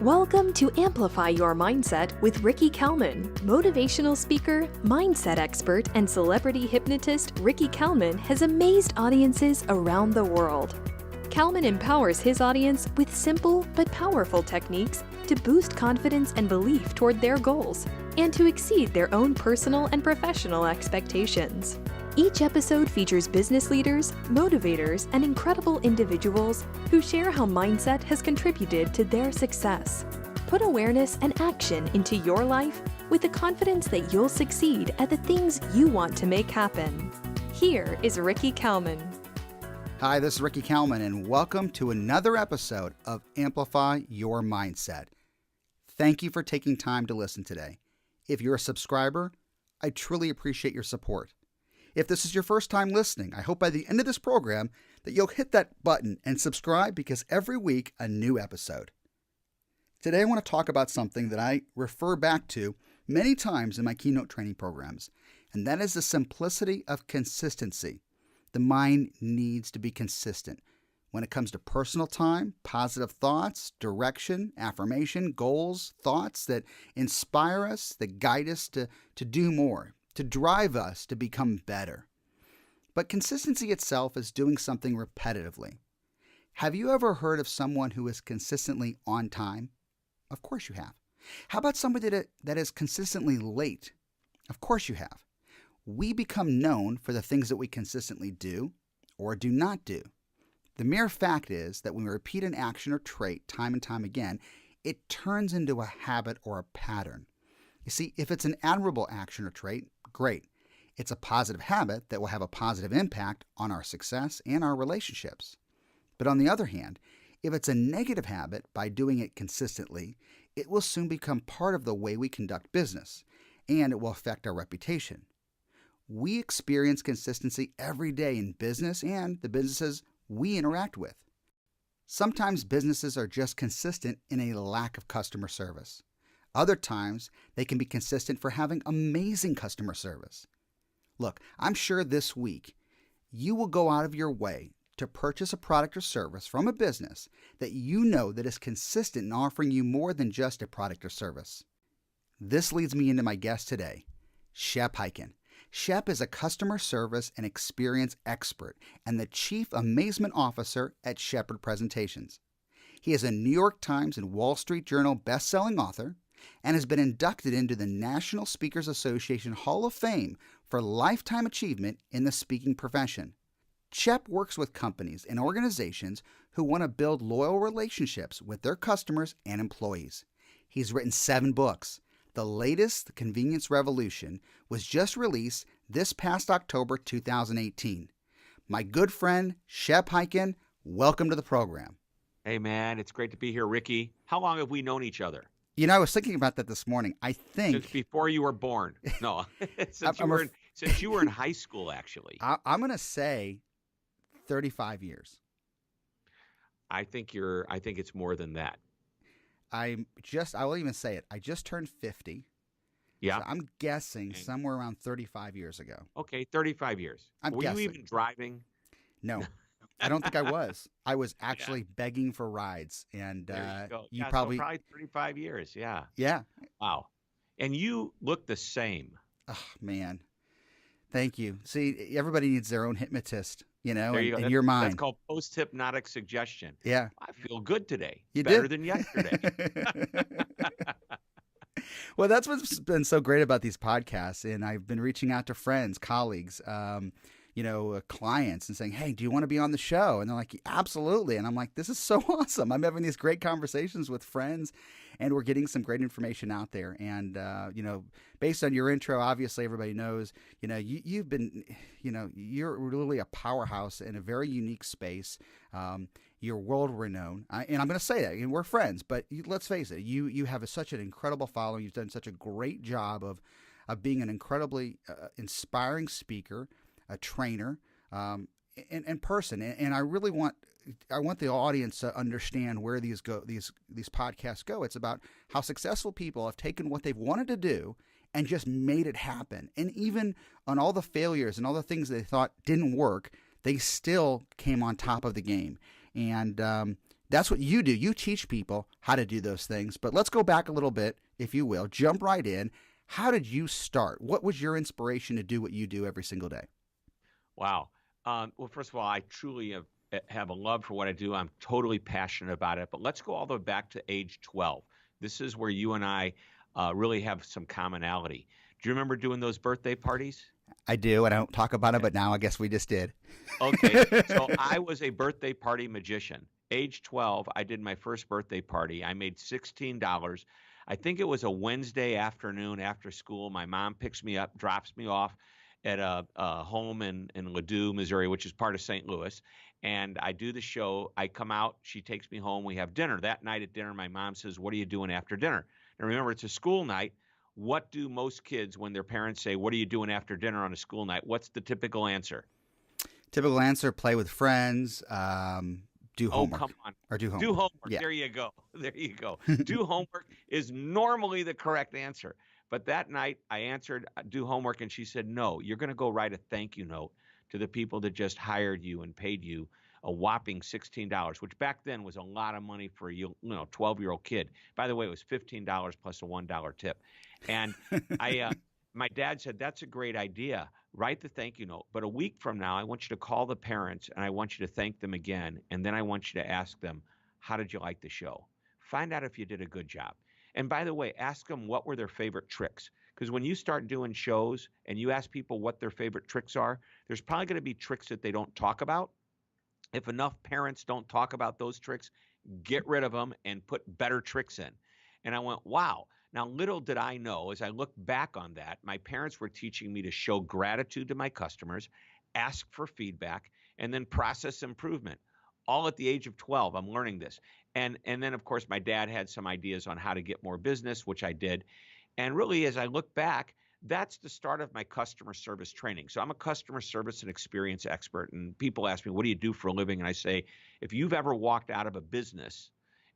Welcome to Amplify Your Mindset with Ricky Kalmon. Motivational speaker, mindset expert, and celebrity hypnotist Ricky Kalmon has amazed audiences around the world. Kalmon empowers his audience with simple but powerful techniques to boost confidence and belief toward their goals and to exceed their own personal and professional expectations. Each episode features business leaders, motivators, and incredible individuals who share how mindset has contributed to their success. Put awareness and action into your life with the confidence that you'll succeed at the things you want to make happen. Here is Ricky Kalmon. Hi, this is Ricky Kalmon, and welcome to another episode of Amplify Your Mindset. Thank you for taking time to listen today. If you're a subscriber, I truly appreciate your support. If this is your first time listening, I hope by the end of this program that you'll hit that button and subscribe, because every week a new episode. Today I want to talk about something that I refer back to many times in my keynote training programs, and that is the simplicity of consistency. The mind needs to be consistent when it comes to personal time, positive thoughts, direction, affirmation, goals, thoughts that inspire us, that guide us to do more, to drive us to become better. But consistency itself is doing something repetitively. Have you ever heard of someone who is consistently on time? Of course you have. How about somebody that is consistently late? Of course you have. We become known for the things that we consistently do or do not do. The mere fact is that when we repeat an action or trait time and time again, it turns into a habit or a pattern. You see, if it's an admirable action or trait, great. It's a positive habit that will have a positive impact on our success and our relationships. But on the other hand, if it's a negative habit, by doing it consistently, it will soon become part of the way we conduct business, and it will affect our reputation. We experience consistency every day in business and the businesses we interact with. Sometimes businesses are just consistent in a lack of customer service. Other times, they can be consistent for having amazing customer service. Look, I'm sure this week, you will go out of your way to purchase a product or service from a business that you know that is consistent in offering you more than just a product or service. This leads me into my guest today, Shep Hyken. Shep is a customer service and experience expert and the Chief Amazement Officer at Shepard Presentations. He is a New York Times and Wall Street Journal bestselling author and has been inducted into the National Speakers Association Hall of Fame for lifetime achievement in the speaking profession. Shep works with companies and organizations who want to build loyal relationships with their customers and employees. He's written 7 books. The latest, The Convenience Revolution, was just released this past October 2018. My good friend, Shep Hyken, welcome to the program. Hey, man, it's great to be here, Ricky. How long have we known each other? You know, I was thinking about that this morning. I think Since before you were born. No, since you were in high school, actually. I'm going to say 35 years. I think it's more than that. I will even say it. I just turned 50. Yeah. So I'm guessing somewhere around 35 years ago. Okay, 35 years. Were you even driving? No. I don't think I was. I was actually begging for rides, and There you go. you So probably 35 years. Yeah. Yeah. Wow. And you look the same. Oh man, thank you. See, everybody needs their own hypnotist, There you go. and you're mine. That's called post-hypnotic suggestion. Yeah. I feel good today. You Better did. than yesterday. Well, that's what's been so great about these podcasts, and I've been reaching out to friends, colleagues, clients, and saying, "Hey, do you want to be on the show?" And they're like, "Absolutely." And I'm like, "This is so awesome." I'm having these great conversations with friends, and we're getting some great information out there. And based on your intro, obviously everybody knows, you've been, you're really a powerhouse in a very unique space. You're world renowned, and I'm going to say that, and we're friends. But let's face it, you have such an incredible following. You've done such a great job of being an incredibly inspiring speaker, a trainer, and person. And I really want the audience to understand where these podcasts go. It's about how successful people have taken what they've wanted to do and just made it happen. And even on all the failures and all the things they thought didn't work, they still came on top of the game. And that's what you do. You teach people how to do those things. But let's go back a little bit, if you will. Jump right in. How did you start? What was your inspiration to do what you do every single day? Wow. Well, first of all, I truly have a love for what I do. I'm totally passionate about it. But let's go all the way back to age 12. This is where you and I really have some commonality. Do you remember doing those birthday parties? I do, and I don't talk about it, but now I guess we just did. Okay, so I was a birthday party magician. Age 12, I did my first birthday party. I made $16. I think it was a Wednesday afternoon after school. My mom picks me up, drops me off at a home in Ladue, Missouri, which is part of St. Louis. And I do the show. I come out. She takes me home. We have dinner. That night at dinner, my mom says, "What are you doing after dinner?" And remember, it's a school night. What do most kids, when their parents say, "What are you doing after dinner on a school night?" What's the typical answer? Typical answer: play with friends, do homework. Oh, come on. Or do homework. Do homework. Yeah. There you go. There you go. Do homework is normally the correct answer. But that night I answered, do homework. And she said, no, you're going to go write a thank you note to the people that just hired you and paid you a whopping $16, which back then was a lot of money for a 12-year-old kid. By the way, it was $15 plus a $1 tip. And my dad said, that's a great idea. Write the thank you note. But a week from now, I want you to call the parents and I want you to thank them again. And then I want you to ask them, how did you like the show? Find out if you did a good job. And by the way, ask them what were their favorite tricks. Because when you start doing shows and you ask people what their favorite tricks are, there's probably going to be tricks that they don't talk about. If enough parents don't talk about those tricks, get rid of them and put better tricks in. And I went, wow. Now, little did I know, as I look back on that, my parents were teaching me to show gratitude to my customers, ask for feedback, and then process improvement. All at the age of 12, I'm learning this. And then, of course, my dad had some ideas on how to get more business, which I did. And really, as I look back, that's the start of my customer service training. So I'm a customer service and experience expert. And people ask me, what do you do for a living? And I say, if you've ever walked out of a business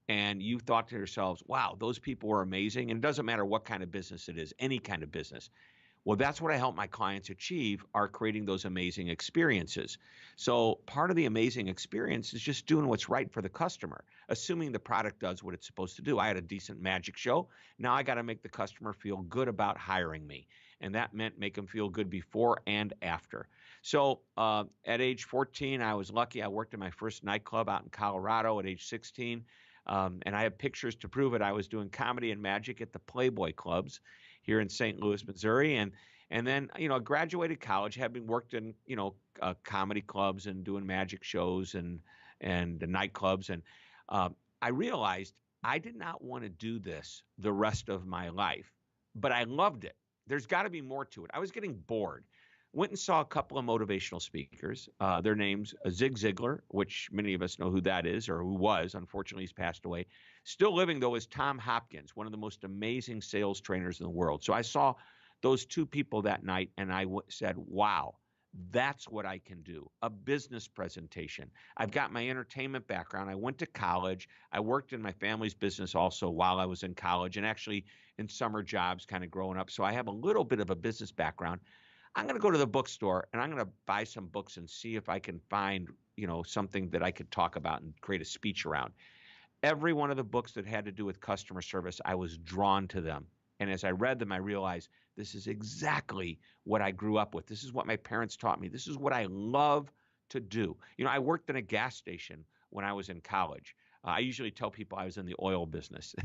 and you thought to yourselves, wow, those people were amazing. And it doesn't matter what kind of business it is, any kind of business. Well, that's what I help my clients achieve, are creating those amazing experiences. So part of the amazing experience is just doing what's right for the customer, assuming the product does what it's supposed to do. I had a decent magic show. Now I got to make the customer feel good about hiring me. And that meant make them feel good before and after. So at age 14, I was lucky. I worked in my first nightclub out in Colorado at age 16. And I have pictures to prove it. I was doing comedy and magic at the Playboy clubs here in St. Louis, Missouri. And then, I graduated college, had been worked in, comedy clubs and doing magic shows and the nightclubs. And I realized I did not want to do this the rest of my life, but I loved it. There's got to be more to it. I was getting bored. Went and saw a couple of motivational speakers. Their names, Zig Ziglar, which many of us know who that is, or who was. Unfortunately, he's passed away. Still living, though, is Tom Hopkins, one of the most amazing sales trainers in the world. So I saw those two people that night, and I said, wow, that's what I can do, a business presentation. I've got my entertainment background. I went to college. I worked in my family's business also while I was in college, and actually in summer jobs kind of growing up. So I have a little bit of a business background. I'm going to go to the bookstore and I'm going to buy some books and see if I can find, something that I could talk about and create a speech around. Every one of the books that had to do with customer service, I was drawn to them. And as I read them, I realized this is exactly what I grew up with. This is what my parents taught me. This is what I love to do. I worked in a gas station when I was in college. I usually tell people I was in the oil business,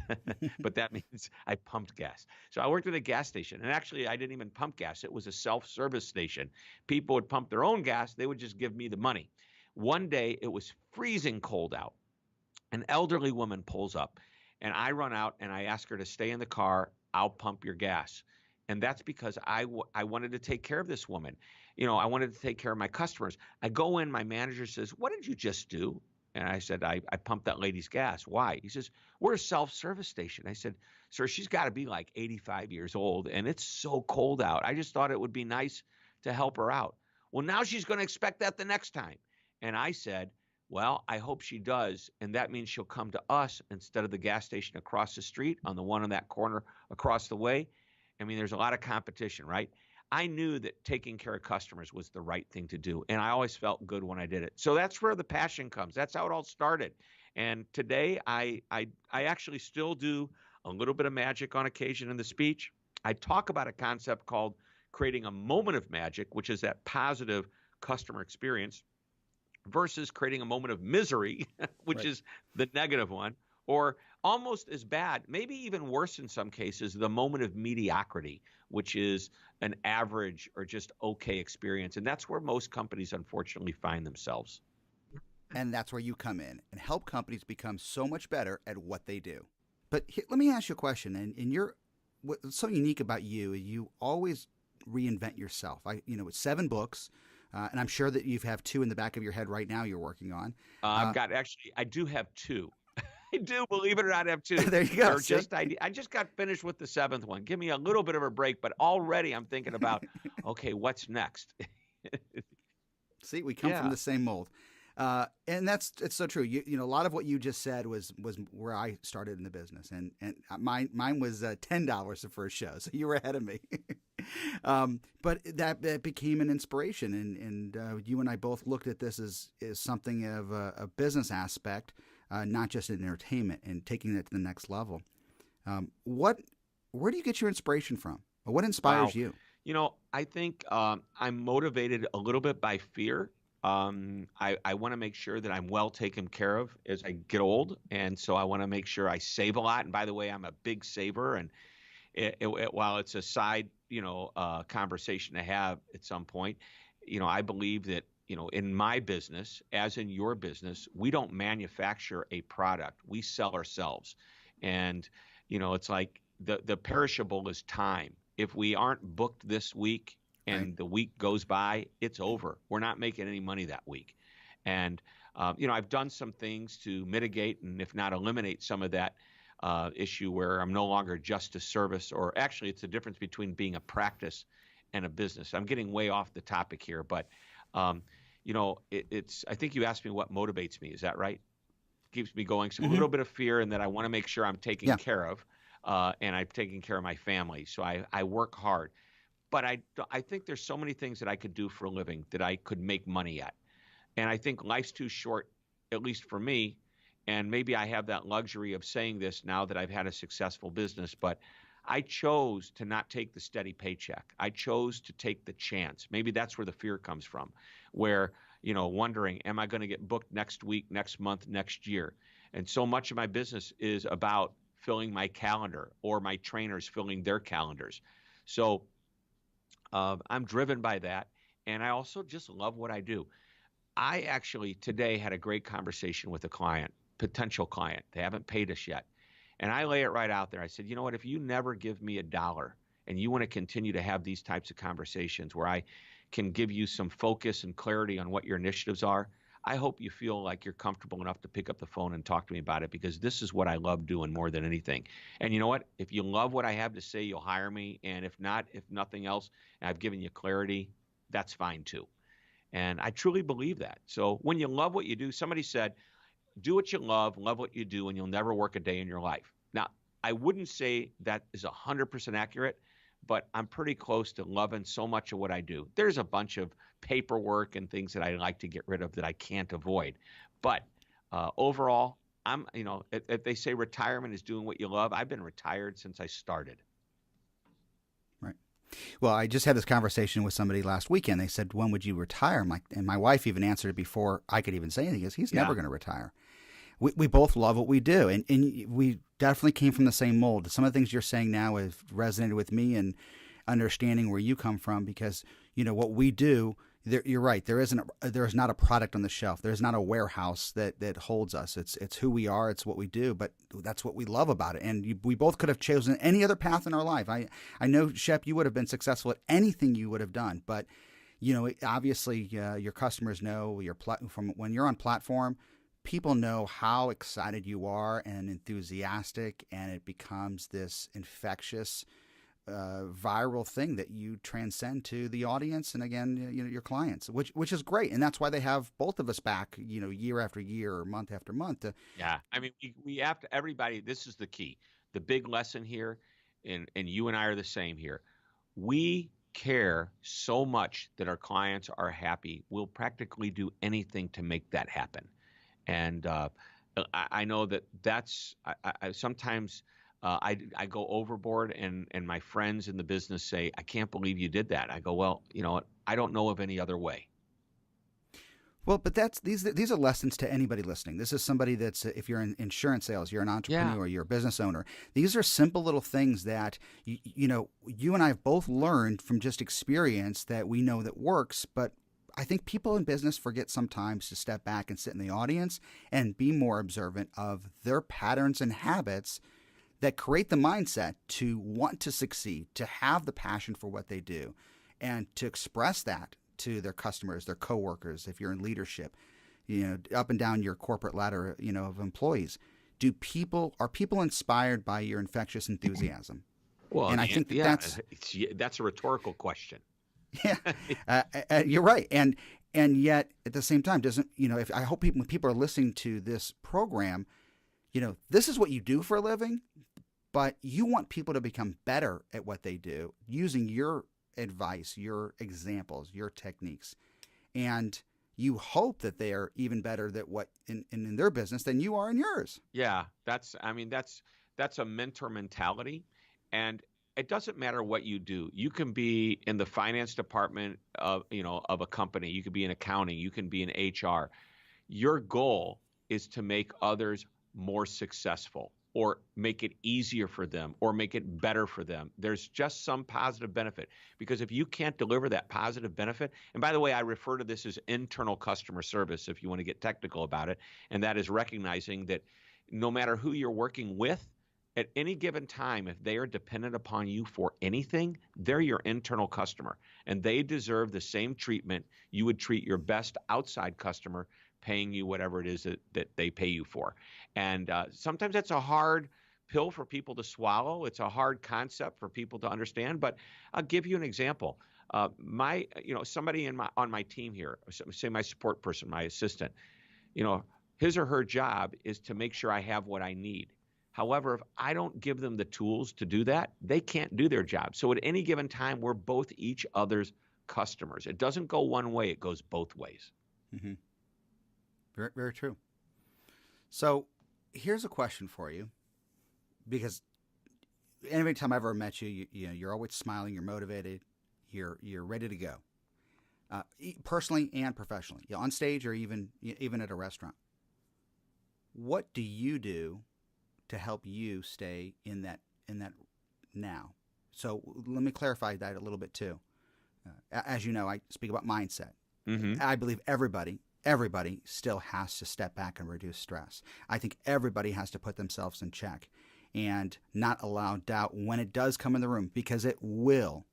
but that means I pumped gas. So I worked at a gas station, and actually I didn't even pump gas. It was a self-service station. People would pump their own gas. They would just give me the money. One day it was freezing cold out. An elderly woman pulls up, and I run out and I ask her to stay in the car. I'll pump your gas. And that's because I wanted to take care of this woman. I wanted to take care of my customers. I go in, my manager says, what did you just do? And I said, I pumped that lady's gas. Why? He says, we're a self-service station. I said, sir, she's got to be like 85 years old, and it's so cold out. I just thought it would be nice to help her out. Well, now she's going to expect that the next time. And I said, well, I hope she does, and that means she'll come to us instead of the gas station across the street on the one on that corner across the way. I mean, there's a lot of competition, right? I knew that taking care of customers was the right thing to do, and I always felt good when I did it. So that's where the passion comes. That's how it all started. And today I actually still do a little bit of magic on occasion in the speech. I talk about a concept called creating a moment of magic, which is that positive customer experience, versus creating a moment of misery, which Right. is the negative one, or almost as bad, maybe even worse in some cases, the moment of mediocrity, which is an average or just okay experience. And that's where most companies unfortunately find themselves. And that's where you come in and help companies become so much better at what they do. But let me ask you a question. And what's so unique about you is you always reinvent yourself. With 7 books, and I'm sure that you have 2 in the back of your head right now you're working on. I've got actually, I do have two. I do, believe it or not, have two. There you go. They're See? just I just got finished with the seventh one. Give me a little bit of a break, but already I'm thinking about, okay, what's next? See, we come from Yeah. the same mold. And it's so true. A lot of what you just said was where I started in the business, and mine was $10 the first show, so you were ahead of me. But that became an inspiration, and you and I both looked at this as something of a business aspect, not just an entertainment, and taking it to the next level. Where do you get your inspiration from? Or what inspires Wow. you? I think I'm motivated a little bit by fear. I want to make sure that I'm well taken care of as I get old. And so I want to make sure I save a lot. And by the way, I'm a big saver. And while it's a side, conversation to have at some point, I believe that, in my business, as in your business, we don't manufacture a product. We sell ourselves. And, it's like the perishable is time. If we aren't booked this week Right. and the week goes by, it's over. We're not making any money that week. And, I've done some things to mitigate and if not eliminate some of that issue where I'm no longer just a service, or actually it's the difference between being a practice and a business. I'm getting way off the topic here, but, I think you asked me what motivates me. Is that right? Keeps me going. So a Hmm. little bit of fear, and that I want to make sure I'm taken Yeah. care of, and I'm taking care of my family. So I work hard, but I think there's so many things that I could do for a living that I could make money at, and I think life's too short, at least for me. And maybe I have that luxury of saying this now that I've had a successful business, but I chose to not take the steady paycheck. I chose to take the chance. Maybe that's where the fear comes from, where, wondering, am I going to get booked next week, next month, next year? And so much of my business is about filling my calendar or my trainers filling their calendars. So I'm driven by that. And I also just love what I do. I actually today had a great conversation with a client, potential client. They haven't paid us yet. And I lay it right out there. I said, you know what? If you never give me a dollar and you want to continue to have these types of conversations where I can give you some focus and clarity on what your initiatives are, I hope you feel like you're comfortable enough to pick up the phone and talk to me about it, because this is what I love doing more than anything. And you know what? If you love what I have to say, you'll hire me. And if not, if nothing else, and I've given you clarity, that's fine too. And I truly believe that. So when you love what you do, somebody said, do what you love what you do, and you'll never work a day in your life. Now, I wouldn't say that is 100% accurate, but I'm pretty close to loving so much of what I do. There's a bunch of paperwork and things that I like to get rid of that I can't avoid. But overall, if they say retirement is doing what you love, I've been retired since I started. Right. Well, I just had this conversation with somebody last weekend. They said, "When would you retire?" I'm like, and my wife even answered it before I could even say anything. He's never Yeah. going to retire. We both love what we do, and we definitely came from the same mold. Some of the things you're saying now have resonated with me, and understanding where you come from, because what we do. You're right. There is not a product on the shelf. There's not a warehouse that holds us. It's who we are. It's what we do. But that's what we love about it. And we both could have chosen any other path in our life. I know, Shep, you would have been successful at anything you would have done. But obviously, your customers know from when you're on platform. People know how excited you are and enthusiastic, and it becomes this infectious, viral thing that you transcend to the audience and again, your clients, which is great, and that's why they have both of us back, year after year or month after month. Yeah. I mean, we have to, everybody, this is the key. The big lesson here, and you and I are the same here. We care so much that our clients are happy. We'll practically do anything to make that happen. And I know I sometimes I go overboard, and my friends in the business say, I can't believe you did that. I go, well, you know what? I don't know of any other way. Well, but these are lessons to anybody listening. This is somebody that's, if you're in insurance sales, you're an entrepreneur, you're a business owner. These are simple little things that, you and I have both learned from just experience that we know that works. But I think people in business forget sometimes to step back and sit in the audience and be more observant of their patterns and habits that create the mindset to want to succeed, to have the passion for what they do, and to express that to their customers, their coworkers, if you're in leadership, up and down your corporate ladder, of employees. Are people inspired by your infectious enthusiasm? Well, and I think that's a rhetorical question. Yeah, you're right. And yet at the same time, I hope when people are listening to this program, this is what you do for a living, but you want people to become better at what they do using your advice, your examples, your techniques, and you hope that they are even better at what in their business than you are in yours. Yeah, that's a mentor mentality, and it doesn't matter what you do. You can be in the finance department of a company. You could be in accounting. You can be in HR. Your goal is to make others more successful, or make it easier for them, or make it better for them. There's just some positive benefit, because if you can't deliver that positive benefit, and by the way, I refer to this as internal customer service if you want to get technical about it, and that is recognizing that no matter who you're working with, at any given time, if they are dependent upon you for anything, they're your internal customer, and they deserve the same treatment you would treat your best outside customer, paying you whatever it is that they pay you for. And sometimes that's a hard pill for people to swallow. It's a hard concept for people to understand. But I'll give you an example. Somebody on my team here, say my support person, my assistant, his or her job is to make sure I have what I need. However, if I don't give them the tools to do that, they can't do their job. So at any given time, we're both each other's customers. It doesn't go one way, it goes both ways. Mm-hmm. Very, very true. So here's a question for you, because every time I've ever met you, you're always smiling, you're motivated, you're ready to go, personally and professionally, on stage or even at a restaurant. What do you do to help you stay in that now? So let me clarify that a little bit too. As you know, I speak about mindset. Mm-hmm. I believe everybody still has to step back and reduce stress. I think everybody has to put themselves in check and not allow doubt when it does come in the room, because it will.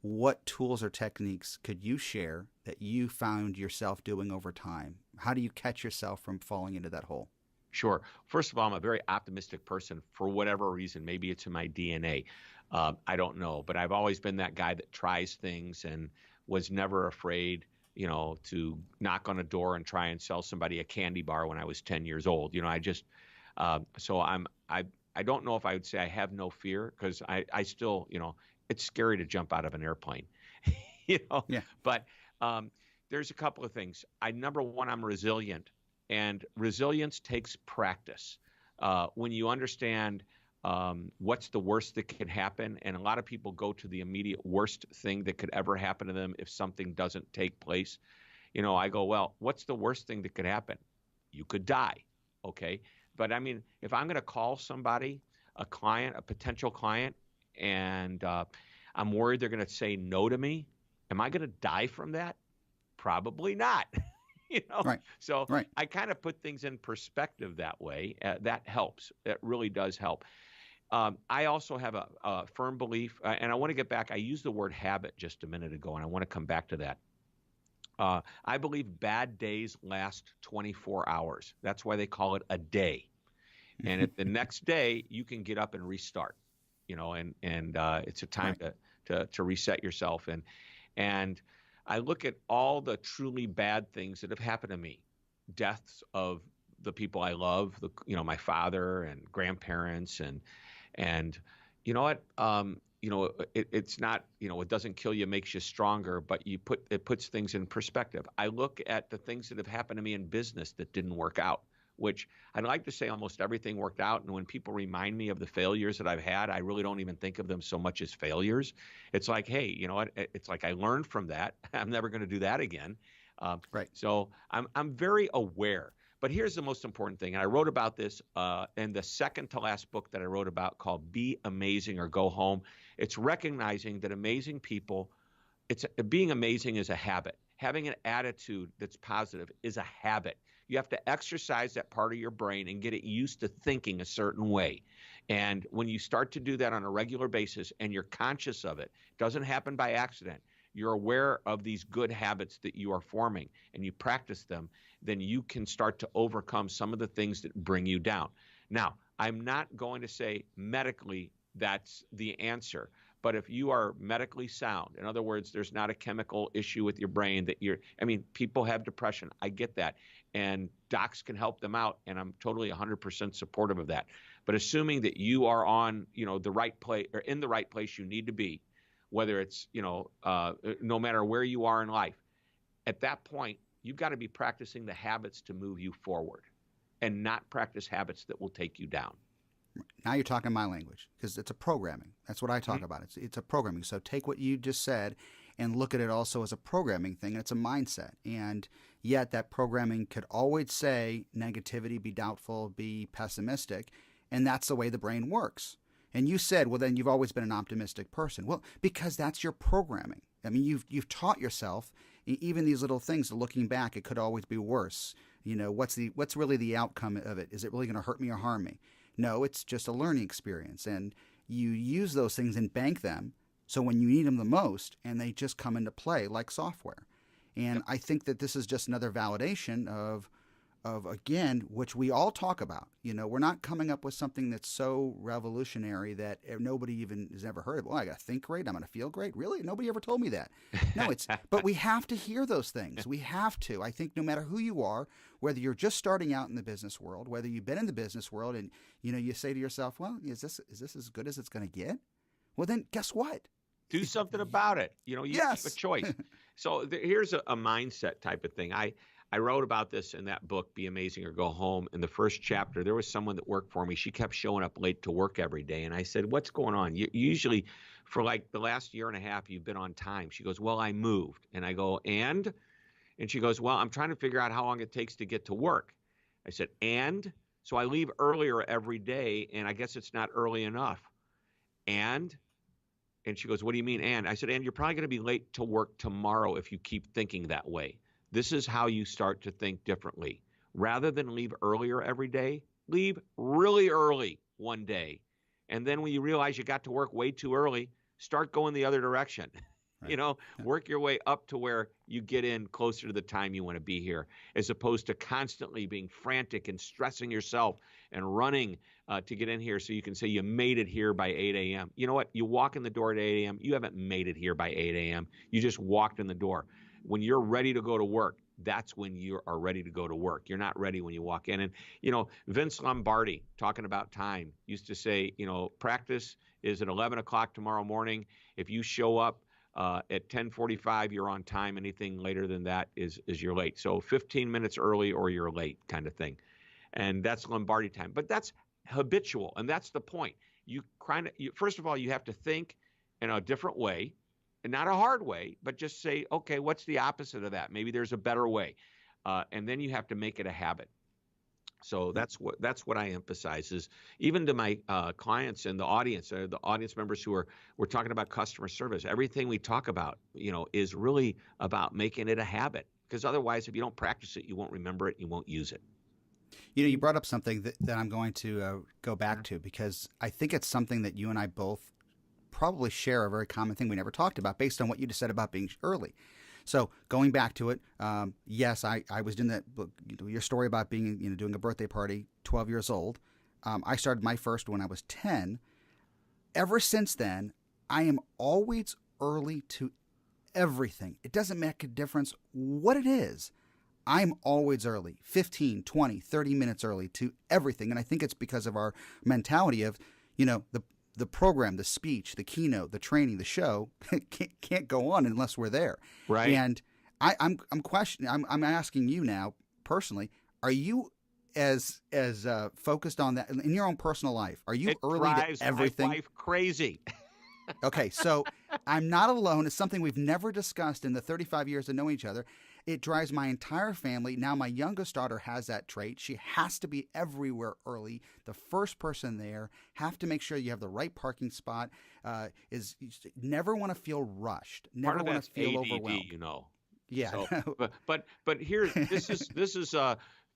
What tools or techniques could you share that you found yourself doing over time? How do you catch yourself from falling into that hole? Sure. First of all, I'm a very optimistic person for whatever reason. Maybe it's in my DNA. I don't know. But I've always been that guy that tries things and was never afraid, to knock on a door and try and sell somebody a candy bar when I was 10 years old. I don't know if I would say I have no fear, because I still, it's scary to jump out of an airplane, Yeah. But there's a couple of things. Number one, I'm resilient. And resilience takes practice. When you understand what's the worst that can happen, and a lot of people go to the immediate worst thing that could ever happen to them if something doesn't take place. I go, well, what's the worst thing that could happen? You could die, okay? But I mean, if I'm going to call somebody, a potential client, and I'm worried they're going to say no to me, am I going to die from that? Probably not. Right. So right. I kind of put things in perspective that way. That helps. That really does help. I also have a firm belief, and I want to get back. I used the word habit just a minute ago, and I want to come back to that. I believe bad days last 24 hours. That's why they call it a day. And at the next day, you can get up and restart. And it's a time to reset yourself. And I look at all the truly bad things that have happened to me, deaths of the people I love, my father and grandparents, and you know what, it's not, it doesn't kill you, it makes you stronger, but it puts things in perspective. I look at the things that have happened to me in business that didn't work out, which I'd like to say almost everything worked out. And when people remind me of the failures that I've had, I really don't even think of them so much as failures. It's like, hey, you know what? It's like I learned from that. I'm never going to do that again. Right. So I'm very aware. But here's the most important thing. And I wrote about this in the second to last book that I wrote about called Be Amazing or Go Home. It's recognizing that amazing people, being amazing is a habit. Having an attitude that's positive is a habit. You have to exercise that part of your brain and get it used to thinking a certain way. And when you start to do that on a regular basis and you're conscious of it, it doesn't happen by accident. You're aware of these good habits that you are forming and you practice them, then you can start to overcome some of the things that bring you down. Now, I'm not going to say medically that's the answer, but if you are medically sound, in other words, there's not a chemical issue with your brain people have depression. I get that. And docs can help them out. And I'm totally 100% supportive of that. But assuming that you are on, the right place or in the right place you need to be, whether it's, no matter where you are in life, at that point, you've got to be practicing the habits to move you forward and not practice habits that will take you down. Now you're talking my language because it's a programming. That's what I talk about. It's a programming. So take what you just said and look at it also as a programming thing. It's a mindset. And yet that programming could always say negativity, be doubtful, be pessimistic. And that's the way the brain works. And you said, well, then you've always been an optimistic person. Well, because that's your programming. I mean, you've taught yourself even these little things. Looking back, it could always be worse. What's really the outcome of it? Is it really going to hurt me or harm me? No, it's just a learning experience. And you use those things and bank them so when you need them the most, and they just come into play like software. And I think that this is just another validation of again, which we all talk about. We're not coming up with something that's so revolutionary that nobody even has ever heard of. Well, I got to think great. I'm going to feel great. Really? Nobody ever told me that. No, but we have to hear those things. We have to. I think no matter who you are, whether you're just starting out in the business world, whether you've been in the business world and, you say to yourself, well, is this as good as it's going to get? Well, then guess what? Do something about it. You Yes. have a choice. So here's a mindset type of thing. I wrote about this in that book, Be Amazing or Go Home. In the first chapter, there was someone that worked for me. She kept showing up late to work every day. And I said, what's going on? You usually, for like the last year and a half, you've been on time. She goes, well, I moved. And I go, and? And she goes, well, I'm trying to figure out how long it takes to get to work. I said, and? So I leave earlier every day, and I guess it's not early enough. And she goes, what do you mean, and? I said, and you're probably going to be late to work tomorrow if you keep thinking that way. This is how you start to think differently. Rather than leave earlier every day, leave really early one day. And then when you realize you got to work way too early, start going the other direction. Right. Work your way up to where you get in closer to the time you want to be here, as opposed to constantly being frantic and stressing yourself and running to get in here so you can say you made it here by 8 a.m. You know what? You walk in the door at 8 a.m. You haven't made it here by 8 a.m. You just walked in the door. When you're ready to go to work, that's when you are ready to go to work. You're not ready when you walk in. And, Vince Lombardi, talking about time, used to say, practice is at 11 o'clock tomorrow morning. If you show up at 10:45, you're on time. Anything later than that is you're late. So 15 minutes early or you're late kind of thing. And that's Lombardi time. But that's habitual. And that's the point. First of all, you have to think in a different way. And not a hard way, but just say, okay, what's the opposite of that? Maybe there's a better way. And then you have to make it a habit. So that's what I emphasize is even to my clients and the audience members who we're talking about customer service. Everything we talk about, is really about making it a habit. Because otherwise, if you don't practice it, you won't remember it, you won't use it. You brought up something that I'm going to go back to because I think it's something that you and I both probably share a very common thing we never talked about based on what you just said about being early. So going back to it, yes, I was doing that book, your story about being, doing a birthday party, 12 years old. I started my first when I was 10. Ever since then, I am always early to everything. It doesn't make a difference what it is. I'm always early, 15, 20, 30 minutes early to everything. And I think it's because of our mentality of, the program, the speech, the keynote, the training, the show can't go on unless we're there. Right. And I'm asking you now personally, are you focused on that in your own personal life? Are you It early to drives my everything? wife crazy. Okay, so I'm not alone. It's something we've never discussed in the 35 years of knowing each other. It drives my entire family. Now my youngest daughter has that trait. She has to be everywhere early. The first person there. Have to make sure you have the right parking spot. You never want to feel rushed. Part Never of want that's to feel ADD, overwhelmed. you know. Yeah. So, No. but here, this is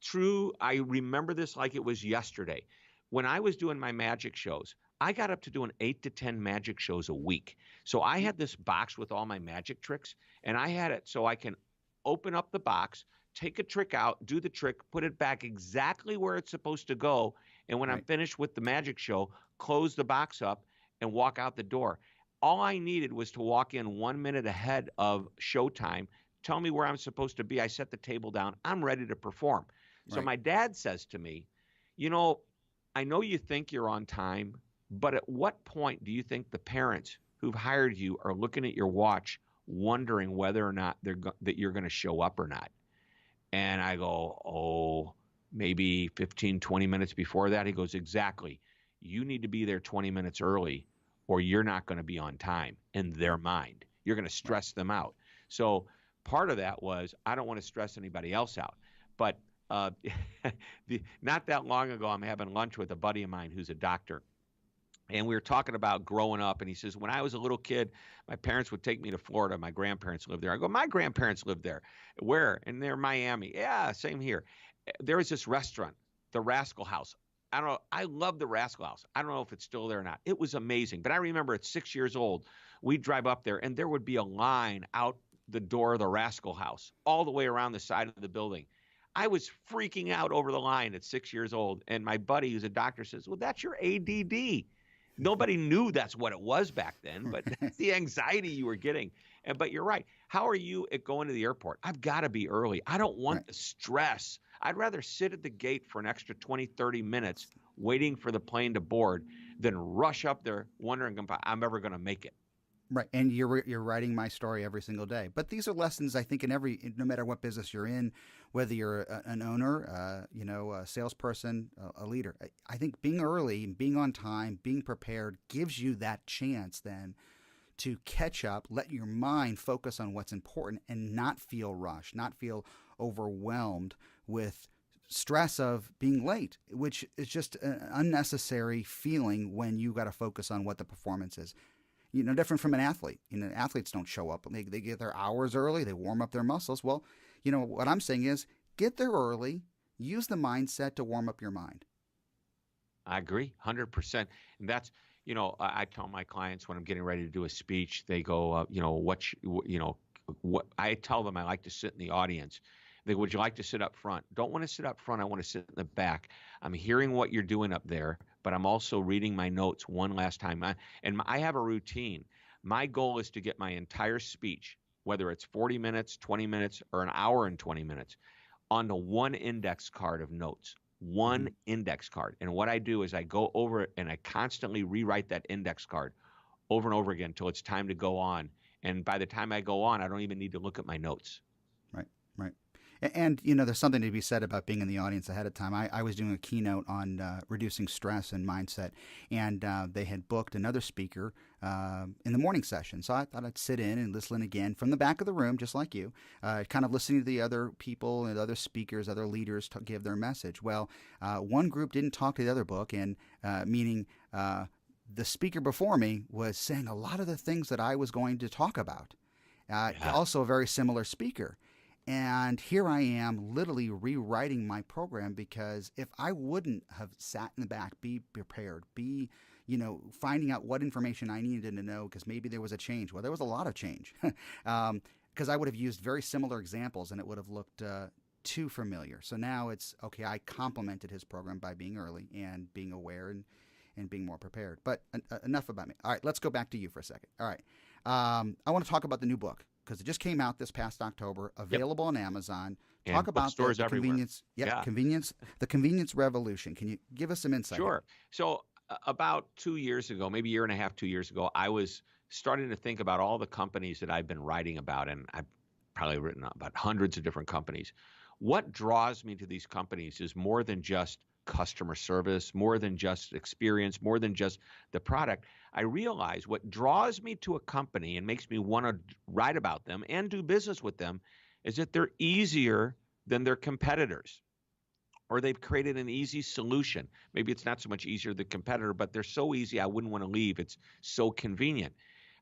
true. I remember this like it was yesterday. When I was doing my magic shows, I got up to doing 8 to 10 magic shows a week. So I had this box with all my magic tricks, and I had it so I can open up the box, take a trick out, do the trick, put it back exactly where it's supposed to go, and when I'm Right. finished with the magic show, close the box up and walk out the door. All I needed was to walk in 1 minute ahead of showtime, tell me where I'm supposed to be. I set the table down. I'm ready to perform. So Right. my dad says to me, you know, I know you think you're on time, but at what point do you think the parents who've hired you are looking at your watch, wondering whether or not that you're going to show up or not? And I go, oh, maybe 15, 20 minutes before that. He goes, exactly. You need to be there 20 minutes early or you're not going to be on time in their mind. You're going to Right. stress them out. So part of that was I don't want to stress anybody else out. But uh, not that long ago, I'm having lunch with a buddy of mine who's a doctor. And we were talking about growing up. And he says, when I was a little kid, my parents would take me to Florida. My grandparents lived there. I go, my grandparents lived there. Where? And they're Miami. Yeah, same here. There was this restaurant, the Rascal House. I don't know. I love the Rascal House. I don't know if it's still there or not. It was amazing. But I remember at 6 years old, we'd drive up there and there would be a line out the door of the Rascal House all the way around the side of the building. I was freaking out over the line at 6 years old. And my buddy, who's a doctor, says, well, that's your ADD. Nobody knew that's what it was back then, but that's the anxiety you were getting. But you're right. How are you at going to the airport? I've got to be early. I don't want Right. the stress. I'd rather sit at the gate for an extra 20, 30 minutes waiting for the plane to board than rush up there wondering if I'm ever going to make it. Right, and you're writing my story every single day. But these are lessons I think no matter what business you're in, whether you're an owner, a salesperson, a leader. I think being early, being on time, being prepared gives you that chance then to catch up, let your mind focus on what's important, and not feel rushed, not feel overwhelmed with stress of being late, which is just an unnecessary feeling when you got to focus on what the performance is. Different from an athlete. Athletes don't show up. They get there hours early. They warm up their muscles. Well, what I'm saying is get there early. Use the mindset to warm up your mind. I agree, 100%. And that's, I tell my clients when I'm getting ready to do a speech, they go, what I tell them I like to sit in the audience. They, would you like to sit up front? Don't want to sit up front. I want to sit in the back. I'm hearing what you're doing up there, but I'm also reading my notes one last time. I have a routine. My goal is to get my entire speech, whether it's 40 minutes, 20 minutes, or an hour and 20 minutes, onto one index card of notes. One index card. And what I do is I go over it and I constantly rewrite that index card over and over again until it's time to go on. And by the time I go on, I don't even need to look at my notes. Right, right. And, there's something to be said about being in the audience ahead of time. I was doing a keynote on reducing stress and mindset, and they had booked another speaker in the morning session. So I thought I'd sit in and listen again from the back of the room, just like you, kind of listening to the other people and other speakers, other leaders to give their message. Well, one group didn't talk to the other book, and meaning the speaker before me was saying a lot of the things that I was going to talk about. Also a very similar speaker. And here I am literally rewriting my program because if I wouldn't have sat in the back, be prepared, finding out what information I needed to know because maybe there was a change. Well, there was a lot of change because I would have used very similar examples and it would have looked too familiar. So now it's, okay, I complemented his program by being early and being aware and being more prepared. But enough about me. All right, let's go back to you for a second. All right. I want to talk about the new book because it just came out this past October, available on Amazon. And Talk about bookstores the everywhere. convenience. Yeah. The convenience revolution. Can you give us some insight? Sure. So about 2 years ago, maybe a year and a half, 2 years ago, I was starting to think about all the companies that I've been writing about, and I've probably written about hundreds of different companies. what draws me to these companies is more than just customer service, more than just experience, more than just the product. I realize what draws me to a company and makes me want to write about them and do business with them is that they're easier than their competitors, or they've created an easy solution. Maybe it's not so much easier than the competitor, but they're so easy I wouldn't want to leave. It's so convenient.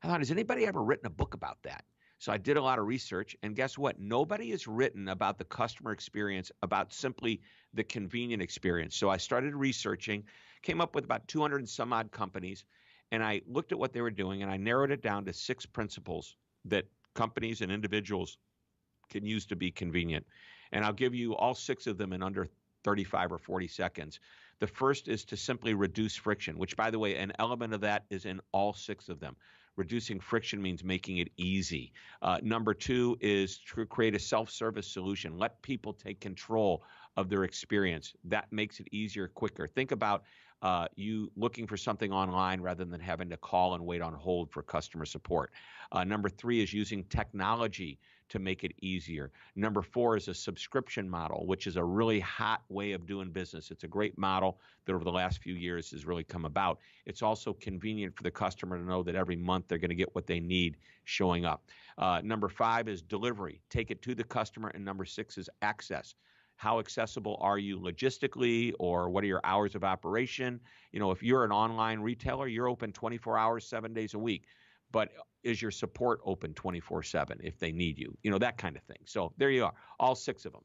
I thought, has anybody ever written a book about that? So I did a lot of research, and guess what? Nobody has written about the customer experience, about simply the convenient experience. So I started researching, came up with about 200 and some odd companies, and I looked at what they were doing, and I narrowed it down to 6 principles that companies and individuals can use to be convenient. And I'll give you all 6 of them in under 35 or 40 seconds. The first is to simply reduce friction, which, by the way, an element of that is in all 6 of them. Reducing friction means making it easy. Number 2 is to create a self-service solution. Let people take control of their experience. That makes it easier, quicker. Think about you looking for something online rather than having to call and wait on hold for customer support. Number 3 is using technology to make it easier. Number 4 is a subscription model, which is a really hot way of doing business. It's a great model that over the last few years has really come about. It's also convenient for the customer to know that every month they're going to get what they need showing up. Number 5 is delivery. Take it to the customer. And number 6 is access. How accessible are you logistically, or what are your hours of operation? You know, if you're an online retailer, you're open 24 hours, 7 days a week. But is your support open 24/7 if they need you? You know, that kind of thing. So there you are, all 6 of them.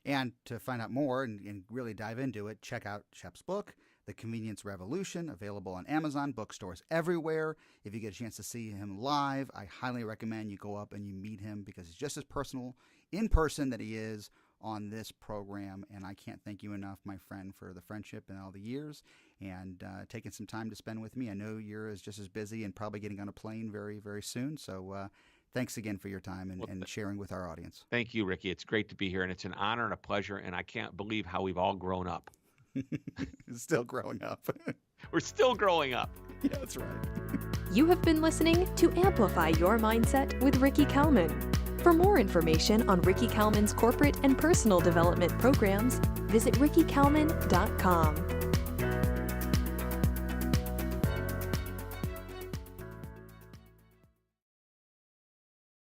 And to find out more and really dive into it, check out Shep's book, The Convenience Revolution, available on Amazon, bookstores everywhere. If you get a chance to see him live, I highly recommend you go up and you meet him, because he's just as personal in person that he is on this program. And I can't thank you enough, my friend, for the friendship and all the years and taking some time to spend with me. I know you're just as busy and probably getting on a plane very, very soon. So thanks again for your time and sharing with our audience. Thank you, Ricky. It's great to be here, and it's an honor and a pleasure, and I can't believe how we've all grown up. Still growing up. We're still growing up. Yeah, that's right. You have been listening to Amplify Your Mindset with Ricky Kalmon. For more information on Ricky Kalmon's corporate and personal development programs, visit rickykalmon.com.